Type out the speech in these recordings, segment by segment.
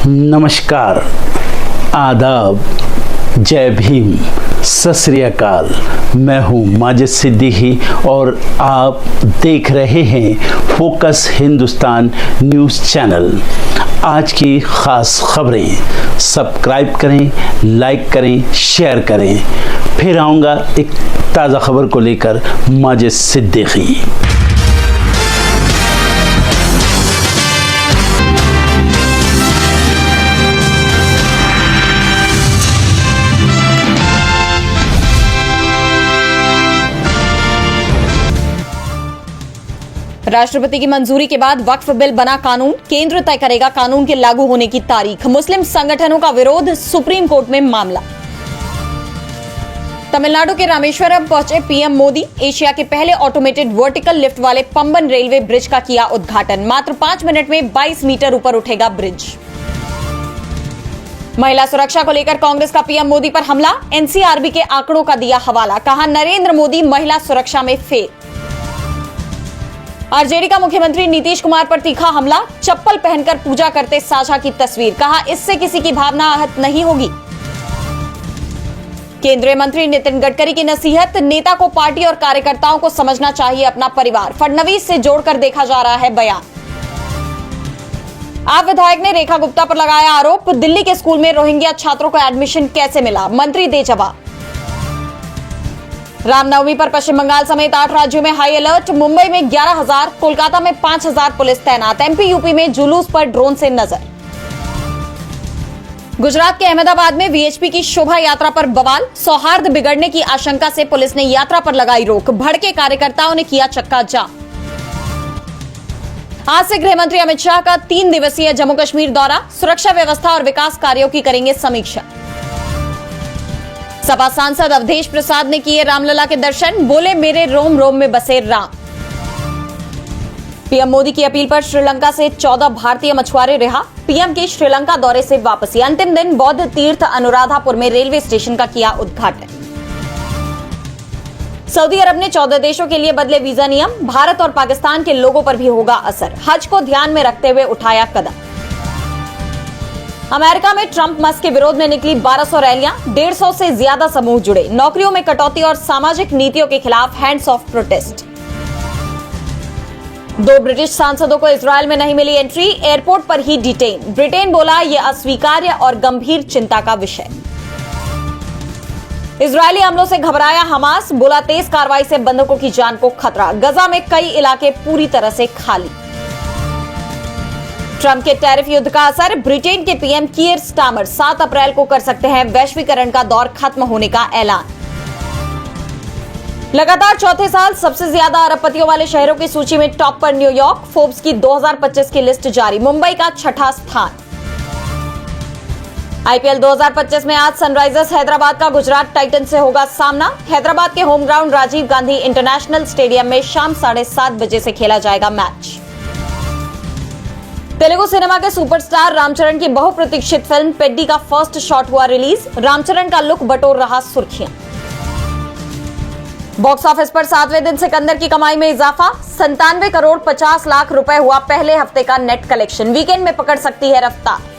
नमस्कार, आदाब, जय भीम, सत श्री अकाल। मैं हूँ माजिद सिद्दीकी और आप देख रहे हैं फोकस हिंदुस्तान न्यूज़ चैनल। आज की ख़ास खबरें सब्सक्राइब करें, लाइक करें, शेयर करें। फिर आऊँगा एक ताज़ा खबर को लेकर माजिद सिद्दीकी। राष्ट्रपति की मंजूरी के बाद वक्फ बिल बना कानून, केंद्र तय करेगा कानून के लागू होने की तारीख। मुस्लिम संगठनों का विरोध, सुप्रीम कोर्ट में मामला। तमिलनाडु के रामेश्वरम पहुंचे पीएम मोदी। एशिया के पहले ऑटोमेटेड वर्टिकल लिफ्ट वाले पंबन रेलवे ब्रिज का किया उद्घाटन। मात्र 5 मिनट में 22 मीटर ऊपर उठेगा ब्रिज। महिला सुरक्षा को लेकर कांग्रेस का पीएम मोदी पर हमला। एनसीआरबी के आंकड़ों का दिया हवाला, कहा नरेंद्र मोदी महिला सुरक्षा में फेल। आरजेडी का मुख्यमंत्री नीतीश कुमार पर तीखा हमला। चप्पल पहनकर पूजा करते साझा की तस्वीर, कहा इससे किसी की भावना आहत नहीं होगी। केंद्रीय मंत्री नितिन गडकरी की नसीहत, नेता को पार्टी और कार्यकर्ताओं को समझना चाहिए अपना परिवार। फडणवीस से जोड़कर देखा जा रहा है बयान। आप विधायक ने रेखा गुप्ता पर लगाया आरोप। दिल्ली के स्कूल में रोहिंग्या छात्रों को एडमिशन कैसे मिला, मंत्री दे जवाब। रामनवमी पर पश्चिम बंगाल समेत 8 राज्यों में हाई अलर्ट। मुंबई में 11,000, कोलकाता में 5,000 पुलिस तैनात। एमपी यूपी में जुलूस पर ड्रोन से नजर। गुजरात के अहमदाबाद में वीएचपी की शोभा यात्रा पर बवाल। सौहार्द बिगड़ने की आशंका से पुलिस ने यात्रा पर लगाई रोक। भड़के कार्यकर्ताओं ने किया चक्का जाम। आज से गृह मंत्री अमित शाह का 3 दिवसीय जम्मू कश्मीर दौरा। सुरक्षा व्यवस्था और विकास कार्यों की करेंगे समीक्षा। सपा सांसद अवधेश प्रसाद ने किए रामलला के दर्शन। बोले मेरे रोम रोम में बसे राम। पीएम मोदी की अपील पर श्रीलंका से 14 भारतीय मछुआरे रिहा। पीएम की श्रीलंका दौरे से वापसी। अंतिम दिन बौद्ध तीर्थ अनुराधापुर में रेलवे स्टेशन का किया उद्घाटन। सऊदी अरब ने 14 देशों के लिए बदले वीजा नियम। भारत और पाकिस्तान के लोगों पर भी होगा असर। हज को ध्यान में रखते हुए उठाया कदम। अमेरिका में ट्रंप मस्क के विरोध में निकली 1200 रैलियां। 150 से ज्यादा समूह जुड़े। नौकरियों में कटौती और सामाजिक नीतियों के खिलाफ हैंड्स ऑफ प्रोटेस्ट। 2 ब्रिटिश सांसदों को इजरायल में नहीं मिली एंट्री। एयरपोर्ट पर ही डिटेन। ब्रिटेन बोला यह अस्वीकार्य और गंभीर चिंता का विषय। इजरायली हमलों से घबराया हमास। बोला तेज कार्रवाई से बंधकों की जान को खतरा। गजा में कई इलाके पूरी तरह से खाली। ट्रंप के टैरिफ युद्ध का असर। ब्रिटेन के पीएम कीयर स्टार्मर 7 अप्रैल को कर सकते हैं वैश्वीकरण का दौर खत्म होने का ऐलान। लगातार चौथे साल सबसे ज्यादा अरबपतियों वाले शहरों की सूची में टॉप पर न्यूयॉर्क। फोर्ब्स की 2025 की लिस्ट जारी। मुंबई का 6ठा स्थान। आईपीएल 2025 में आज सनराइजर्स हैदराबाद का गुजरात टाइटन से होगा सामना। हैदराबाद के home ground Rajiv Gandhi international stadium में शाम 7:30 बजे से खेला जाएगा मैच। तेलुगु सिनेमा के सुपरस्टार रामचरण की बहुप्रतीक्षित फिल्म पेड्डी का फर्स्ट शॉट हुआ रिलीज। रामचरण का लुक बटोर रहा सुर्खियां। बॉक्स ऑफिस पर 7वें दिन सिकंदर की कमाई में इजाफा। 97 करोड़ 50 लाख रुपए हुआ पहले हफ्ते का नेट कलेक्शन। वीकेंड में पकड़ सकती है रफ्तार।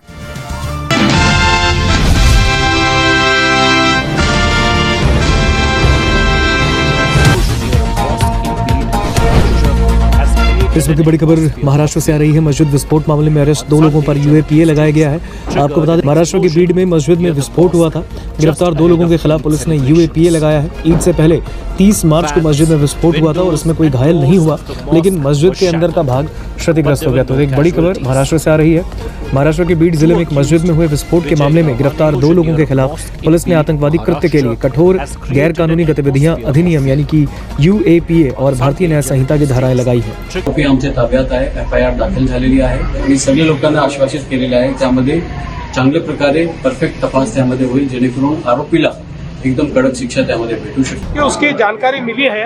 इस वक्त की बड़ी खबर महाराष्ट्र से आ रही है। मस्जिद विस्फोट मामले में अरेस्ट 2 लोगों पर यूएपीए लगाया गया है। आपको बता दें महाराष्ट्र के बीड में मस्जिद में विस्फोट हुआ था। गिरफ्तार 2 लोगों के खिलाफ पुलिस ने यूएपीए लगाया है। ईद से पहले 30 मार्च को मस्जिद में विस्फोट हुआ था और इसमें कोई घायल नहीं हुआ, लेकिन मस्जिद के अंदर का भाग क्षतिग्रस्त हो गया। तो एक बड़ी खबर महाराष्ट्र से आ रही है। महाराष्ट्र के बीड जिले में एक मस्जिद में हुए विस्फोट के मामले में गिरफ्तार 2 लोगों के खिलाफ पुलिस ने आतंकवादी कृत्य के लिए कठोर गैर कानूनी गतिविधियां अधिनियम यानी कि यूएपीए और भारतीय न्याय संहिता की धाराएं लगाई है। आमच्या ताब्यात आहे, एफआयआर दाखल झालेली आहे आणि सगळ्या लोकांना आश्वासित केलेलं आहे त्यामध्ये चांगल्या प्रकारे परफेक्ट तपास त्यामध्ये होईल जेणेकरून आरोपीला एकदम कड़क शिक्षा त्यामध्ये भेटू शकते। कि उसकी जानकारी मिली है,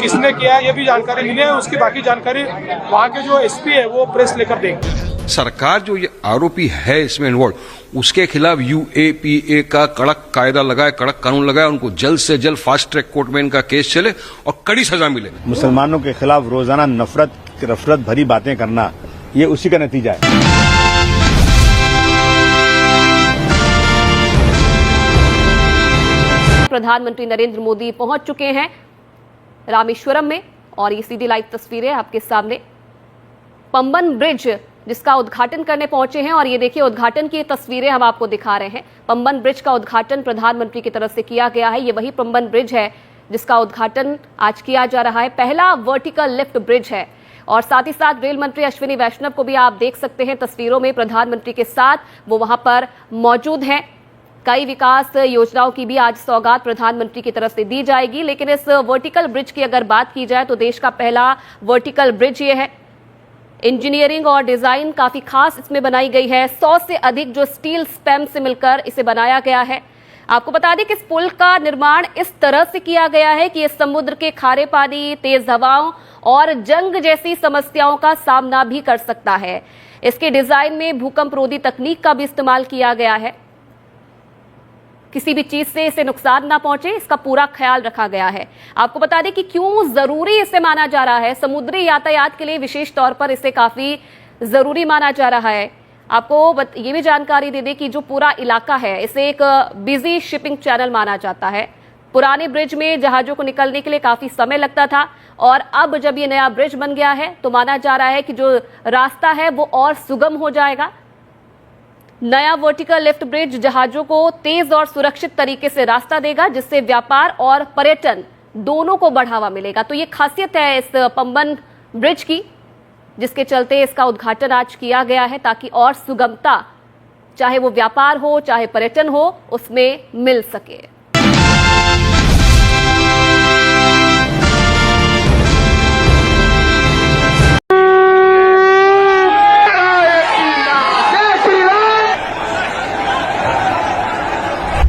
किसने किया ये भी जानकारी मिली है। उसकी बाकी जानकारी वहाँ के जो एसपी है वो प्रेस लेकर देंगे। सरकार जो ये आरोपी है इसमें इन्वॉल्व उसके खिलाफ यूएपीए का कड़क कायदा लगाए, कड़क कानून लगाए, उनको जल्द से जल्द फास्ट ट्रैक कोर्ट में इनका केस चले और कड़ी सजा मिले। मुसलमानों के खिलाफ रोजाना नफरत भरी बातें करना ये उसी का नतीजा है। प्रधानमंत्री नरेंद्र मोदी पहुंच चुके हैं रामेश्वरम में और ये सीधी लाइव तस्वीरें आपके सामने पंबन ब्रिज जिसका उद्घाटन करने पहुंचे हैं। और ये देखिए उद्घाटन की तस्वीरें हम आपको दिखा रहे हैं। पंबन ब्रिज का उद्घाटन प्रधानमंत्री की तरफ से किया गया है। ये वही पंबन ब्रिज है जिसका उद्घाटन आज किया जा रहा है। पहला वर्टिकल लिफ्ट ब्रिज है और साथ ही साथ रेल मंत्री अश्विनी वैष्णव को भी आप देख सकते हैं तस्वीरों में प्रधानमंत्री के साथ, वो वहां पर मौजूद हैं। कई विकास योजनाओं की भी आज सौगात प्रधानमंत्री की तरफ से दी जाएगी। लेकिन इस वर्टिकल ब्रिज की अगर बात की जाए तो देश का पहला वर्टिकल ब्रिज ये है। इंजीनियरिंग और डिजाइन काफी खास इसमें बनाई गई है। 100 से अधिक जो स्टील स्पैम से मिलकर इसे बनाया गया है। आपको बता दें कि इस पुल का निर्माण इस तरह से किया गया है कि इस समुद्र के खारे पानी, तेज हवाओं और जंग जैसी समस्याओं का सामना भी कर सकता है। इसके डिजाइन में भूकंप रोधी तकनीक का भी इस्तेमाल किया गया है। किसी भी चीज से इसे नुकसान ना पहुंचे, इसका पूरा ख्याल रखा गया है। आपको बता दें कि क्यों जरूरी इसे माना जा रहा है। समुद्री यातायात के लिए विशेष तौर पर इसे काफी जरूरी माना जा रहा है। आपको ये भी जानकारी दे दें कि जो पूरा इलाका है इसे एक बिजी शिपिंग चैनल माना जाता है। पुराने ब्रिज में जहाजों को निकलने के लिए काफी समय लगता था और अब जब ये नया ब्रिज बन गया है तो माना जा रहा है कि जो रास्ता है वो और सुगम हो जाएगा। नया वर्टिकल लिफ्ट ब्रिज जहाजों को तेज और सुरक्षित तरीके से रास्ता देगा, जिससे व्यापार और पर्यटन दोनों को बढ़ावा मिलेगा। तो ये खासियत है इस पंबन ब्रिज की, जिसके चलते इसका उद्घाटन आज किया गया है ताकि और सुगमता, चाहे वो व्यापार हो चाहे पर्यटन हो, उसमें मिल सके।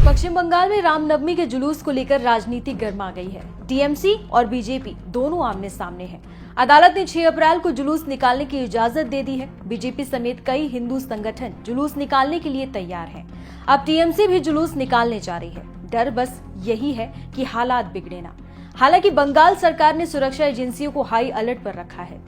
पश्चिम बंगाल में रामनवमी के जुलूस को लेकर राजनीति गर्मा गई है। टीएमसी और बीजेपी दोनों आमने सामने हैं। अदालत ने 6 अप्रैल को जुलूस निकालने की इजाजत दे दी है। बीजेपी समेत कई हिंदू संगठन जुलूस निकालने के लिए तैयार हैं। अब टीएमसी भी जुलूस निकालने जा रही है। डर बस यही है कि हालात बिगड़े ना। हालांकि बंगाल सरकार ने सुरक्षा एजेंसियों को हाई अलर्ट पर रखा है।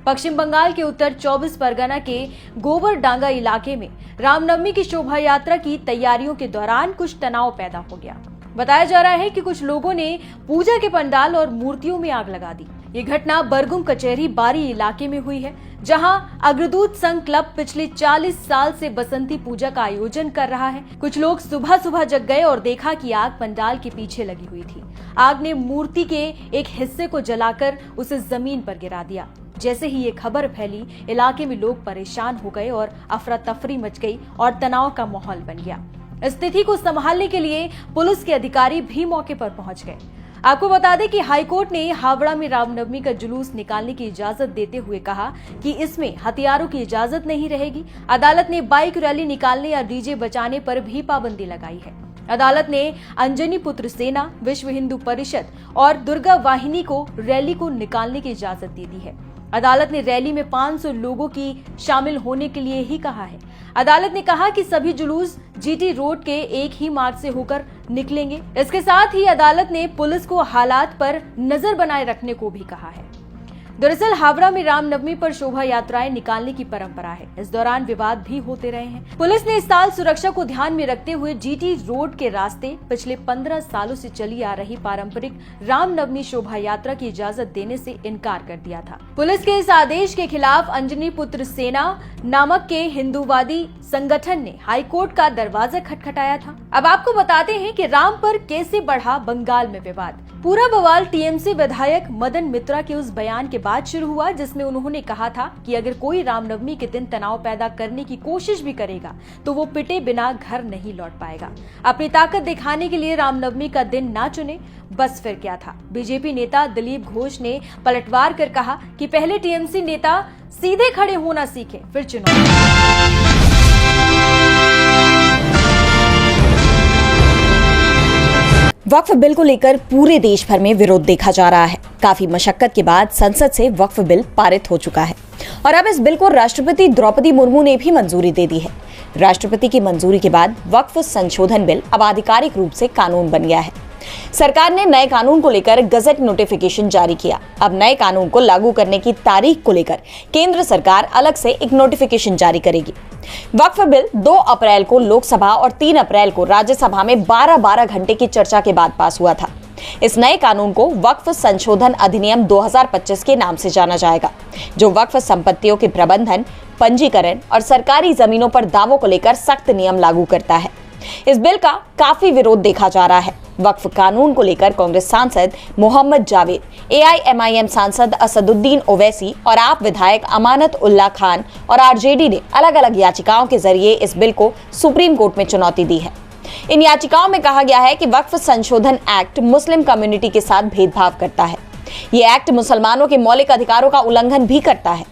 पश्चिम बंगाल के उत्तर 24 परगना के गोबरडांगा इलाके में रामनवमी की शोभा यात्रा की तैयारियों के दौरान कुछ तनाव पैदा हो गया। बताया जा रहा है कि कुछ लोगों ने पूजा के पंडाल और मूर्तियों में आग लगा दी। ये घटना बरगुम कचहरी बारी इलाके में हुई है, जहां अग्रदूत संघ क्लब पिछले 40 साल से बसंती पूजा का आयोजन कर रहा है। कुछ लोग सुबह सुबह जग गए और देखा कि आग पंडाल के पीछे लगी हुई थी। आग ने मूर्ति के एक हिस्से को जलाकर उसे जमीन पर गिरा दिया। जैसे ही ये खबर फैली, इलाके में लोग परेशान हो गए और अफरा तफरी मच गई और तनाव का माहौल बन गया। स्थिति को संभालने के लिए पुलिस के अधिकारी भी मौके पर पहुंच गए। आपको बता दें कि हाईकोर्ट ने हावड़ा में रामनवमी का जुलूस निकालने की इजाजत देते हुए कहा कि इसमें हथियारों की इजाजत नहीं रहेगी। अदालत ने बाइक रैली निकालने या डीजे बजाने पर भी पाबंदी लगाई है। अदालत ने अंजनी पुत्र सेना, विश्व हिंदू परिषद और दुर्गा वाहिनी को रैली को निकालने की इजाजत दे दी है। अदालत ने रैली में 500 लोगों की शामिल होने के लिए ही कहा है। अदालत ने कहा कि सभी जुलूस जीटी रोड के एक ही मार्ग से होकर निकलेंगे। इसके साथ ही अदालत ने पुलिस को हालात पर नजर बनाए रखने को भी कहा है। दरअसल हावड़ा में रामनवमी पर शोभा यात्राएं निकालने की परंपरा है। इस दौरान विवाद भी होते रहे हैं। पुलिस ने इस साल सुरक्षा को ध्यान में रखते हुए जीटी रोड के रास्ते पिछले 15 सालों से चली आ रही पारंपरिक रामनवमी शोभा यात्रा की इजाजत देने से इनकार कर दिया था। पुलिस के इस आदेश के खिलाफ अंजनी पुत्र सेना नामक के हिंदूवादी संगठन ने हाईकोर्ट का दरवाजा खटखटाया था। अब आपको बताते हैं कि राम पर कैसे बढ़ा बंगाल में विवाद। पूरा बवाल टीएमसी विधायक मदन मित्रा के उस बयान के बाद शुरू हुआ, जिसमें उन्होंने कहा था कि अगर कोई रामनवमी के दिन तनाव पैदा करने की कोशिश भी करेगा तो वो पिटे बिना घर नहीं लौट पाएगा। अपनी ताकत दिखाने के लिए रामनवमी का दिन ना चुने, बस फिर क्या था। बीजेपी नेता दिलीप घोष ने पलटवार कर कहा कि पहले टीएमसी नेता सीधे खड़े होना सीखे, फिर चुनाव। वक्फ बिल को लेकर पूरे देश भर में विरोध देखा जा रहा है। काफी मशक्कत के बाद संसद से वक्फ बिल पारित हो चुका है और अब इस बिल को राष्ट्रपति द्रौपदी मुर्मू ने भी मंजूरी दे दी है। राष्ट्रपति की मंजूरी के बाद वक्फ संशोधन बिल अब आधिकारिक रूप से कानून बन गया है। सरकार ने नए कानून को लेकर गजट नोटिफिकेशन जारी किया। अब नए कानून को लागू करने की तारीख को लेकर केंद्र सरकार अलग से एक नोटिफिकेशन जारी करेगी। वक्फ बिल 2 अप्रैल को लोकसभा और 3 अप्रैल को राज्यसभा में 12-12 घंटे की चर्चा के बाद पास हुआ था। इस नए कानून को वक्फ संशोधन अधिनियम 2025 के नाम से जाना जाएगा, जो वक्फ संपत्तियों के प्रबंधन, पंजीकरण और सरकारी जमीनों पर दावों को लेकर सख्त नियम लागू करता है। इस बिल का काफी विरोध देखा जा रहा है। वक्फ कानून को लेकर कांग्रेस सांसद मोहम्मद जावेद, AIMIM सांसद असदुद्दीन ओवैसी और आप विधायक अमानत उल्लाह खान और RJD ने अलग अलग याचिकाओं के जरिए इस बिल को सुप्रीम कोर्ट में चुनौती दी है। इन याचिकाओं में कहा गया है कि वक्फ संशोधन एक्ट मुस्लिम कम्युनिटी के साथ भेदभाव करता है। ये एक्ट मुसलमानों के मौलिक अधिकारों का उल्लंघन भी करता है।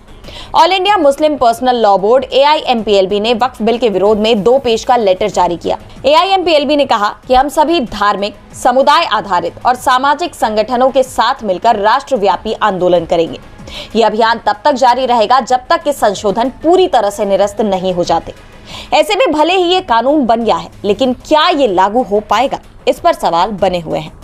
All India Muslim personal law board AIMPLB ने वक्फ बिल के विरोध में 2 पेज का लेटर जारी किया। AIMPLB ने कहा कि हम सभी धार्मिक, समुदाय आधारित और सामाजिक संगठनों के साथ मिलकर राष्ट्रव्यापी आंदोलन करेंगे। यह अभियान तब तक जारी रहेगा जब तक कि संशोधन पूरी तरह से निरस्त नहीं हो जाते। ऐसे में भले ही ये कानून बन गया है, लेकिन क्या ये लागू हो पाएगा, इस पर सवाल बने हुए हैं।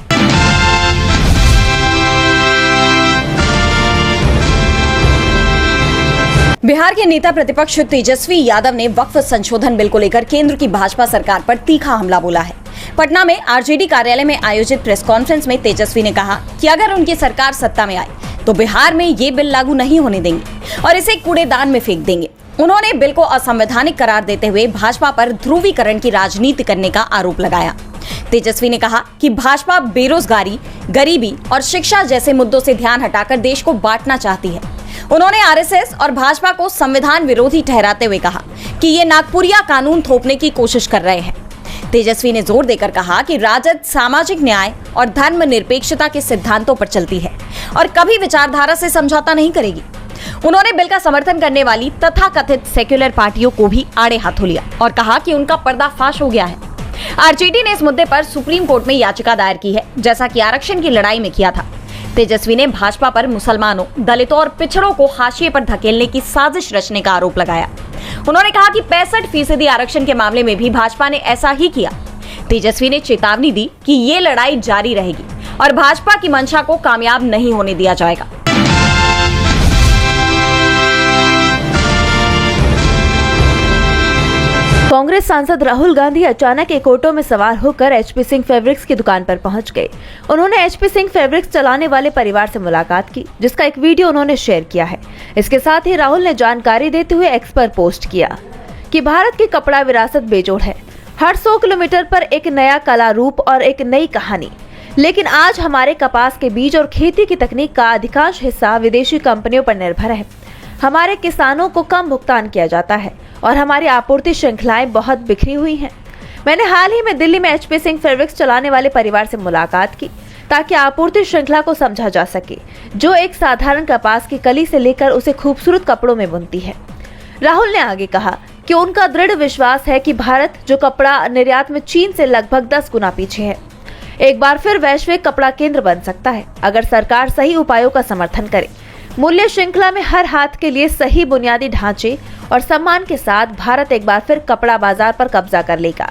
बिहार के नेता प्रतिपक्ष तेजस्वी यादव ने वक्फ संशोधन बिल को लेकर केंद्र की भाजपा सरकार पर तीखा हमला बोला है। पटना में RJD कार्यालय में आयोजित प्रेस कॉन्फ्रेंस में तेजस्वी ने कहा कि अगर उनकी सरकार सत्ता में आए तो बिहार में ये बिल लागू नहीं होने देंगे और इसे कूड़ेदान में फेंक देंगे। उन्होंने बिल को असंवैधानिक करार देते हुए भाजपा पर ध्रुवीकरण की राजनीति करने का आरोप लगाया। तेजस्वी ने कहा कि भाजपा बेरोजगारी, गरीबी और शिक्षा जैसे मुद्दों से ध्यान हटाकर देश को बांटना चाहती है। उन्होंने RSS और भाजपा को संविधान विरोधी ठहराते हुए कहा कि ये नागपुरिया कानून थोपने की कोशिश कर रहे हैं। तेजस्वी ने जोर देकर कहा कि राजद सामाजिक न्याय और धर्मनिरपेक्षता के सिद्धांतों पर चलती है और कभी विचारधारा से समझौता नहीं करेगी। उन्होंने बिल का समर्थन करने वाली तथाकथित सेक्युलर पार्टियों को भी आड़े हाथों लिया और कहा कि उनका पर्दाफाश हो गया है। RJD ने इस मुद्दे पर सुप्रीम कोर्ट में याचिका दायर की है, जैसा कि आरक्षण की लड़ाई में किया था। तेजस्वी ने भाजपा पर मुसलमानों, दलितों और पिछड़ों को हाशिए पर धकेलने की साजिश रचने का आरोप लगाया। उन्होंने कहा कि 65% आरक्षण के मामले में भी भाजपा ने ऐसा ही किया। तेजस्वी ने चेतावनी दी कि ये लड़ाई जारी रहेगी और भाजपा की मंशा को कामयाब नहीं होने दिया जाएगा। कांग्रेस सांसद राहुल गांधी अचानक एक ऑटो में सवार होकर HP सिंह फैब्रिक्स की दुकान पर पहुंच गए। उन्होंने HP सिंह फैब्रिक्स चलाने वाले परिवार से मुलाकात की, जिसका एक वीडियो उन्होंने शेयर किया है। इसके साथ ही राहुल ने जानकारी देते हुए एक्स पर पोस्ट किया कि भारत की कपड़ा विरासत बेजोड़ है। हर 100 किलोमीटर पर एक नया कला रूप और एक नई कहानी। लेकिन आज हमारे कपास के बीज और खेती की तकनीक का अधिकांश हिस्सा विदेशी कंपनियों पर निर्भर है। हमारे किसानों को कम भुगतान किया जाता है और हमारी आपूर्ति श्रृंखलाएं बहुत बिखरी हुई हैं। मैंने हाल ही में दिल्ली में HP सिंह फैब्रिक्स चलाने वाले परिवार से मुलाकात की ताकि आपूर्ति श्रृंखला को समझा जा सके, जो एक साधारण कपास की कली से लेकर उसे खूबसूरत कपड़ों में बुनती है। राहुल ने आगे कहा कि उनका दृढ़ विश्वास है कि भारत, जो कपड़ा निर्यात में चीन से लगभग 10 गुना पीछे है, एक बार फिर वैश्विक कपड़ा केंद्र बन सकता है अगर सरकार सही उपायों का समर्थन करे। मूल्य श्रृंखला में हर हाथ के लिए सही बुनियादी ढांचे और सम्मान के साथ भारत एक बार फिर कपड़ा बाजार पर कब्जा कर लेगा।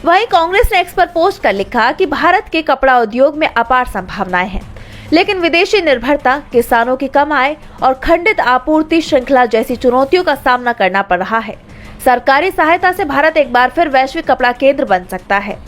वहीं कांग्रेस ने एक्स पर पोस्ट कर लिखा कि भारत के कपड़ा उद्योग में अपार संभावनाएं हैं, लेकिन विदेशी निर्भरता, किसानों की कम आय और खंडित आपूर्ति श्रृंखला जैसी चुनौतियों का सामना करना पड़ रहा है। सरकारी सहायता से भारत एक बार फिर वैश्विक कपड़ा केंद्र बन सकता है।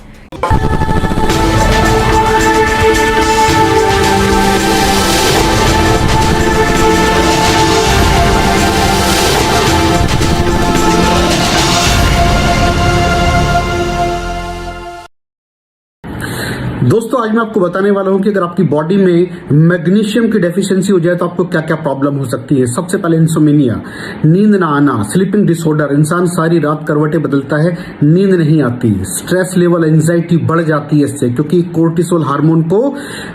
दोस्तों आज मैं आपको बताने वाला हूं कि अगर आपकी बॉडी में मैग्नीशियम की डेफिशिएंसी हो जाए तो आपको क्या क्या प्रॉब्लम हो सकती है। सबसे पहले इंसोमेनिया, नींद ना आना, स्लीपिंग डिसऑर्डर, इंसान सारी रात करवटें बदलता है, नींद नहीं आती, स्ट्रेस लेवल, एंजाइटी बढ़ जाती है इससे, क्योंकि कोर्टिसोल हार्मोन को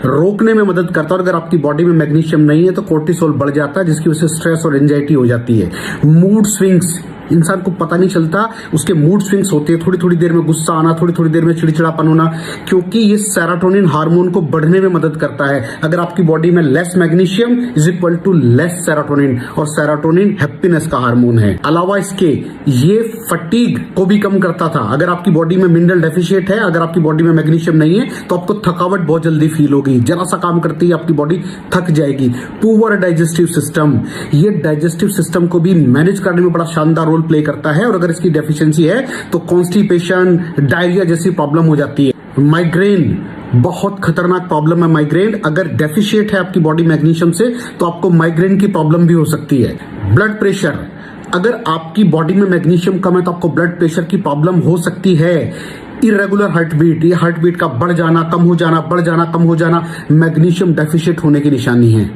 रोकने में मदद करता है। और अगर आपकी बॉडी में मैग्नीशियम नहीं है तो कोर्टिसोल बढ़ जाता है, जिसकी वजह से स्ट्रेस और एंजाइटी हो जाती है। मूड स्विंग्स, इंसान को पता नहीं चलता, उसके मूड स्विंग्स होते हैं, थोड़ी थोड़ी देर में गुस्सा आना, थोड़ी थोड़ी देर में चिड़चिड़ापन होना, क्योंकि ये सेरोटोनिन हार्मोन को बढ़ने में मदद करता है। अगर आपकी बॉडी में less magnesium is equal to less serotonin, और सेरोटोनिन हैप्पीनेस का हार्मोन है। अलावा इसके ये फटीग को भी कम करता था। अगर आपकी बॉडी में मिनरल डेफिशिएट है, अगर आपकी बॉडी में मैग्नीशियम नहीं है, तो आपको थकावट बहुत जल्दी फील होगी, जरा सा काम करती है आपकी बॉडी थक जाएगी। पुअर डाइजेस्टिव सिस्टम, ये डाइजेस्टिव सिस्टम को भी मैनेज करने में बड़ा शानदार रोल प्ले करता है, और अगर इसकी डेफिशिएंसी है तो कॉन्स्टिपेशन, डायरिया जैसी प्रॉब्लम हो जाती है। माइग्रेन बहुत खतरनाक प्रॉब्लम है। माइग्रेन अगर डेफिशिएट है आपकी बॉडी मैग्नीशियम से, तो आपको माइग्रेन की प्रॉब्लम भी हो सकती है। ब्लड प्रेशर, अगर आपकी बॉडी में मैग्नीशियम कम है तो आपको ब्लड प्रेशर की प्रॉब्लम हो सकती है। इरेगुलर हार्ट बीट, ये हार्ट बीट का बढ़ जाना, कम हो जाना, बढ़ जाना, कम हो जाना, मैग्नीशियम डेफिशिएट होने की निशानी है।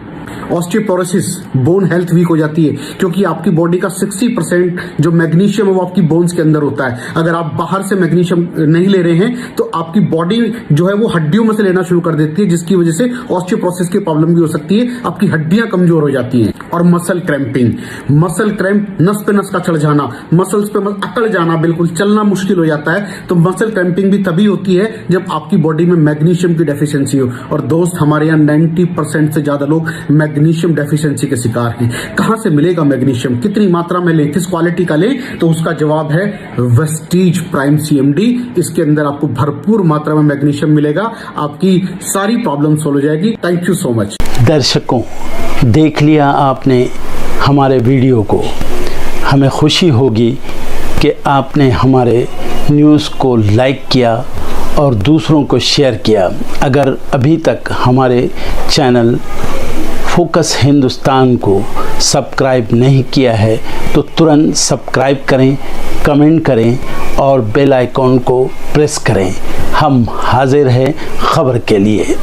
ऑस्टियोपोरोसिस, बोन हेल्थ वीक हो जाती है, क्योंकि आपकी बॉडी का 60% जो मैग्नीशियम है वो आपकी बोन्स के अंदर होता है। अगर आप बाहर से मैग्नीशियम नहीं ले रहे हैं तो आपकी बॉडी जो है वो हड्डियों में से लेना शुरू कर देती है, जिसकी वजह से ऑस्टियोपोरोसिस की प्रॉब्लम भी हो सकती है, आपकी हड्डियां कमजोर हो जाती हैं। और मसल क्रैम्पिंग, मसल क्रैम्प, नस पे नस का चढ़ जाना, मसल्स पे अकड़ जाना, बिल्कुल चलना मुश्किल हो जाता है। तो मसल क्रैम्पिंग भी तभी होती है जब आपकी बॉडी में मैग्नीशियम की डेफिशिएंसी हो। और दोस्त, हमारे यहाँ 90% से ज्यादा लोग मैग्नीशियम डेफिशिएंसी के शिकार हैं। कहां से मिलेगा मैग्नीशियम, कितनी मात्रा में लें, किस क्वालिटी का लें? तो उसका जवाब है वेस्टीज प्राइम CMD। इसके अंदर आपको भरपूर मात्रा में मैग्नीशियम मिलेगा, आपकी सारी प्रॉब्लम सॉल्व हो जाएगी। Thank you so much. दर्शकों, देख लिया आपने हमारे वीडियो को। हमें खुशी होगी कि आपने हमारे न्यूज़ को लाइक किया और दूसरों को शेयर किया। अगर अभी तक हमारे चैनल फोकस हिंदुस्तान को सब्सक्राइब नहीं किया है तो तुरंत सब्सक्राइब करें, कमेंट करें और बेल आइकॉन को प्रेस करें। हम हाजिर हैं खबर के लिए।